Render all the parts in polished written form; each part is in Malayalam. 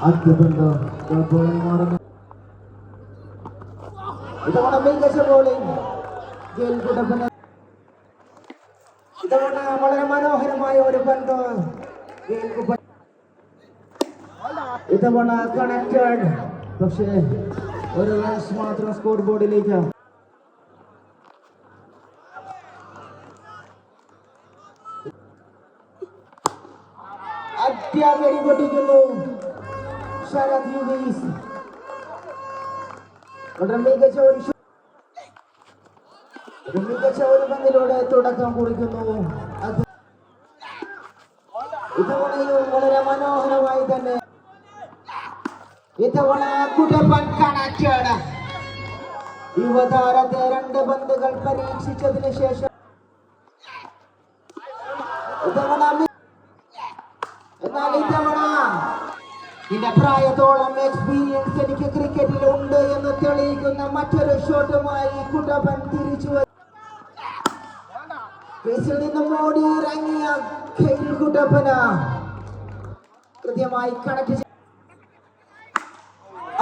അത്യുബന്ധം ബോളിംഗ് മാറുന്നു. ഇതവണ മികച്ച ബോളിംഗ് ഗെയിൽ കുട്ടപ്പൻ. ഇതവണ വളരെ മനോഹരമായ ഒരു പന്ത് ഗെയിൽ കുട്ടപ്പൻ. ഇതവണ കണക്റ്റഡ്, പക്ഷേ ഒരു റൺസ് മാത്രം സ്കോർ ബോർഡിലേക്ക്. അത്യാവരി പൊട്ടിക്കുന്നു ശരത് യുഗീസ്. വളരെ മികച്ച ഒരു പന്തിലൂടെ തുടക്കം കുറിക്കുന്നു. ഇത്തവണയും വളരെ മനോഹരമായി തന്നെ ഇത്തവണ കുട്ടപ്പൻ കണക്റ്റഡ്. യുവതാരത്തെ 2 പന്തുകൾ പരീക്ഷിച്ചതിന് ശേഷം എന്നാൽ ഇത്തവണ നിന്റെ പ്രായത്തോളം എക്സ്പീരിയൻസ് എനിക്ക് ക്രിക്കറ്റിൽ ഉണ്ട് എന്ന് തെളിയിക്കുന്ന മറ്റൊരു ഷോട്ടുമായി കുട്ടപ്പൻ തിരിച്ചു ക്രീസിൽ നിന്നും ഓടി ഇറങ്ങിയ ഗെയിൽ കുട്ടപ്പന കൃത്യമായി കണക്ട്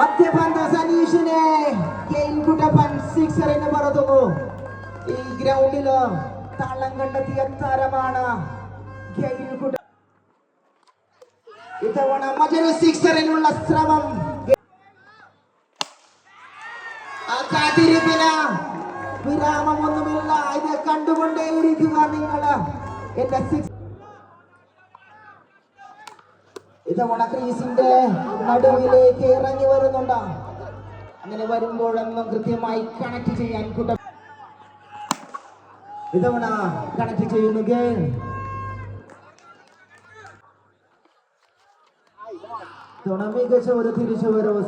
അത്യപന്ത സനീഷിനെ ഗെയിൽ കുട്ടപ്പൻ സിക്സറിന് പറത്തുന്നു. ഈ ഗ്രൗണ്ടില് താളം കണ്ടെത്തിയ താരമാണ് ഗെയിൽ കുട്ടപ്പൻ. ഇത്തവണ മറ്റൊരു സിക്സറിനുള്ള ശ്രമം. ആ കാത്തിരിപ്പിന് വിരാമമൊന്നുമില്ല. ഇത് കണ്ടുകൊണ്ടേയിരിക്കുക നിങ്ങള്. എന്റെ സിക്സ് ഇത്തവണ ക്രീസിന്റെ നടുവിലേക്ക് ഇറങ്ങി വരുന്നുണ്ട്. അങ്ങനെ വരുമ്പോഴൊന്നും കൃത്യമായി കണക്ട് ചെയ്യാൻ കുട്ടപ്പൻ ഇത്തവണ കണക്ട് ചെയ്യുന്നു. ഗെയിൽ മികച്ച ഒരു തിരിച്ചുവരവ്.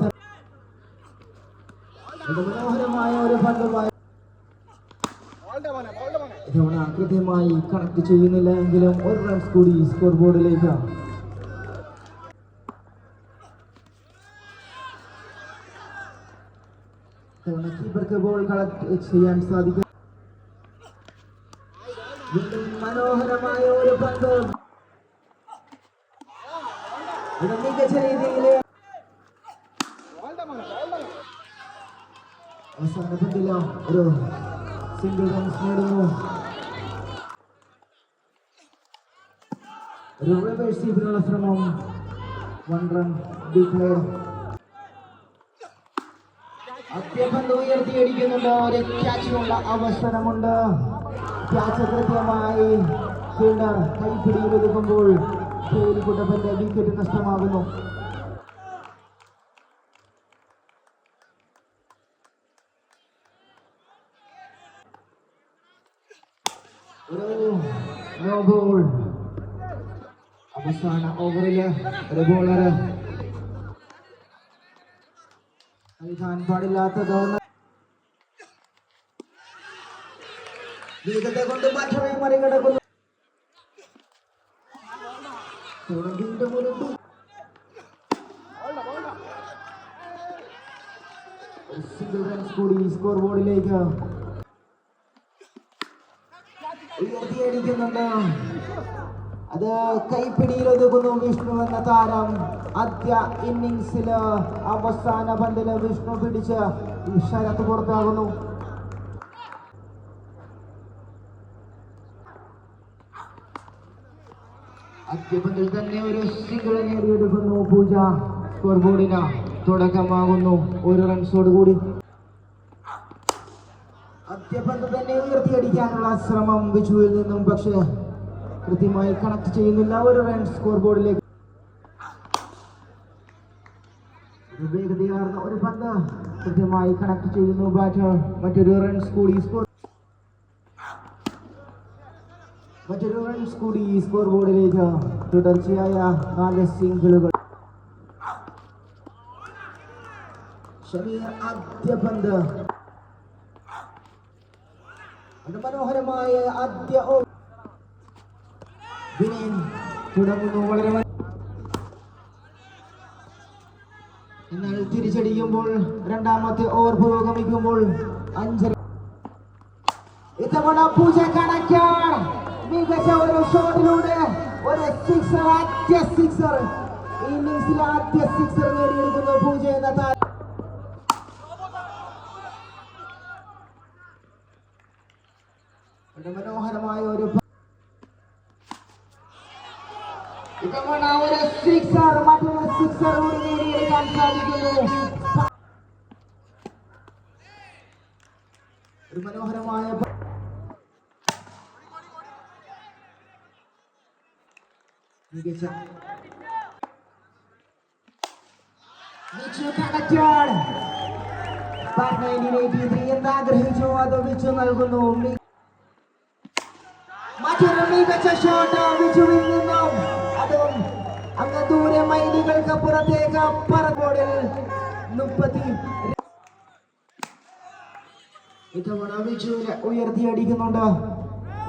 മനോഹരമായ ഒരു പന്തുമായി ഇത്തവണ കൃത്യമായി കണക്ട് ചെയ്യുന്നില്ല എങ്കിലും ഒരു റൺസ് കൂടി സ്കോർ ബോർഡിലേക്ക്. ഇത്തവണ കീപ്പർക്ക് ബോൾ കളക്ട് ചെയ്യാൻ സാധിക്കും. മനോഹരമായ ഒരു പന്ത് മികച്ച രീതിയിൽ അവസാന പന്തില ഒരു സിംഗിൾ റൺസ് നേടുന്നു. ഒരു റിവേഴ്സ് സ്വീപ്പിനുള്ള ശ്രമം. 1 റൺ ഡിക്ലെയർ. അത്യപന്ത് ഉയർത്തിയടിക്കുന്നുണ്ട്. ഒരു ക്യാച്ചിനുള്ള അവസരമുണ്ട്. ക്യാച്ച് കൃത്യമായി ഫീൽഡർ കൈപ്പിടിയിൽ ഒതുക്കുമ്പോൾ ഗെയിൽ കുട്ടപ്പന്റെ വിക്കറ്റ് നഷ്ടമാകുന്നു. ഒരു നോ ബോൾ. അവസാന ഓവറില് ഒരു ബോളർ നൽകാൻ പാടില്ലാത്തത് വേഗത കൊണ്ട് മാത്രമേ മറികടക്കുന്നു. സിംഗിൾ റൺസ് കൂടി സ്കോർ ബോർഡിലേക്ക് ഉയർത്തിയടിക്കുന്നുണ്ട്. അത് കൈപ്പിടിയിൽ ഒതുക്കുന്നു വിഷ്ണു എന്ന താരം. ആദ്യ ഇന്നിംഗ്സില് അവസാന പന്തില് വിഷ്ണു പിടിച്ച് ശരത്ത് പുറത്താകുന്നു. ആദ്യപന്തിൽ തന്നെ ഒരു സിംഗിൾ നേടിയെടുക്കുന്നു പൂജ. സ്കോർ ബോർഡിന് തുടക്കമാകുന്നു 1 റൺസോട് കൂടി. ആദ്യപന്ത് തന്നെ ഉയർത്തിയടിക്കാനുള്ള ശ്രമം വിജുവിൽ നിന്നും, പക്ഷേ കൃത്യമായി കണക്ട് ചെയ്യുന്നില്ല. 1 റൺ സ്കോർ ബോർഡിലേക്ക്. വേഗതയാർന്ന ഒരു പന്ത് കൃത്യമായി കണക്ട് ചെയ്യുന്നു ബാറ്റർ. മറ്റൊരു റൺസ് കൂടി സ്കോർ ബോർഡിലേക്ക്. തുടർച്ചയായ 4 സിംഗിളുകൾ. ഷമീർ ആദ്യ പന്ത്. മനോഹരമായ ആദ്യ വിനയൻ തുടങ്ങുന്നു. വളരെ എന്നാൽ തിരിച്ചടിക്കുമ്പോൾ രണ്ടാമത്തെ ഓവർ പുരോഗമിക്കുമ്പോൾ 5 ഇത്തവണ പൂജ കണക്കാണ്. മികച്ച ഒരു ഷോട്ടിലൂടെ ഒരു സിക്സർ, ആദ്യ സിക്സർ ഇന്നിംഗ്സിലെ ആദ്യ സിക്സർ നേടിയെടുക്കുന്നു പൂജ എന്ന താരം. മനോഹരമായ ഒരു ഇത്തവണ ഒരു സിക്സർ, മറ്റൊരു സിക്സർ കൂടി നേടിയെടുക്കാൻ സാധിക്കുന്നു. ഒരു മനോഹരമായ മികച്ച എന്താഗ്രഹിച്ചോ അത് വിച്ചു നൽകുന്നു. മറ്റൊരു മികച്ച ഷോട്ട് വിച്ചുവിൽ നിന്നും, അതും അങ്ങ് ദൂരെ മൈലുകൾക്ക് പുറത്തേക്ക് പറബോർഡിൽ 30. ഇത്തവണ വിച്ചുവിനെ ഉയർത്തിയടിക്കുന്നുണ്ട്.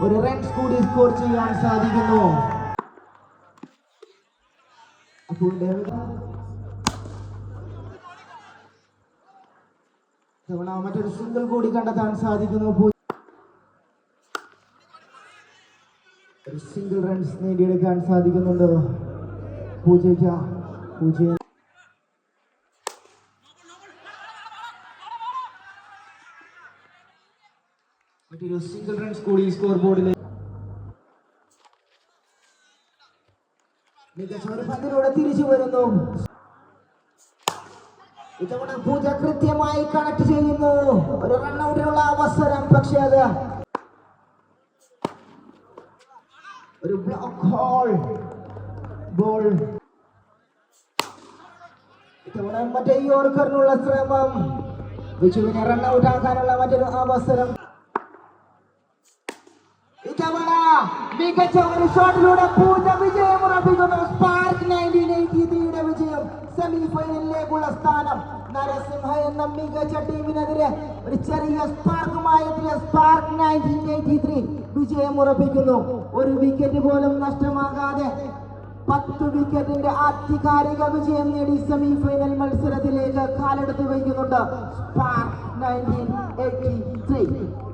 ഒരു റൺസ് കൂടി സ്കോർ ചെയ്യാൻ സാധിക്കുന്നു. അപ്പോൾ ഇത്തവണ മറ്റൊരു സിംഗിൾ കൂടി കണ്ടെത്താൻ സാധിക്കുന്നു. ഒരു സിംഗിൾ റൺസ് നേടിയെടുക്കാൻ സാധിക്കുന്നുണ്ട് പൂജയ്ക്ക്. പൂജ മറ്റൊരു സിംഗിൾ റൺസ് കൂടി സ്കോർ ബോർഡിൽ. മികച്ച ഒരു പന്തിലൂടെ തിരിച്ചു വരുന്നു. ഇത്തവണ പൂജ കൃത്യമായി കണക്ട് ചെയ്യുന്നു. ഒരു റൺഔട്ടിനുള്ള അവസരം, പക്ഷേ അത് ഒരു ബ്ലോക്ക് ഹോൾ ബോൾ. ഇത്തവണ മറ്റേ യോർക്കറിനുള്ള ശ്രമം, വിച്ചുവിനെ റൺഔട്ട് ആക്കാനുള്ള മറ്റൊരു അവസരം. ഇത്തവണ മികച്ച ഒരു ഷോട്ടിലൂടെ പൂജ വിജയം ഉറപ്പിക്കുന്നു. സ്പാർക്ക് 1983 വിജയം. സെമി ഫൈനലിലേക്കുള്ള സ്ഥാനം നരസിംഹ എന്ന മികച്ച ടീമിനെതിരെ ഒരു ചെറിയ സ്പാർക്കുമായി എത്തിയ സ്പാർക്ക് 1983 വിജയം ഉറപ്പിക്കുന്നു. ഒരു വിക്കറ്റ് പോലും നഷ്ടമാകാതെ 10 വിക്കറ്റിന്റെ ആധികാരിക വിജയം നേടി സെമി ഫൈനൽ മത്സരത്തിലേക്ക് കാലെടുത്ത് വയ്ക്കുന്നുണ്ട് സ്പാർക്ക് 1983.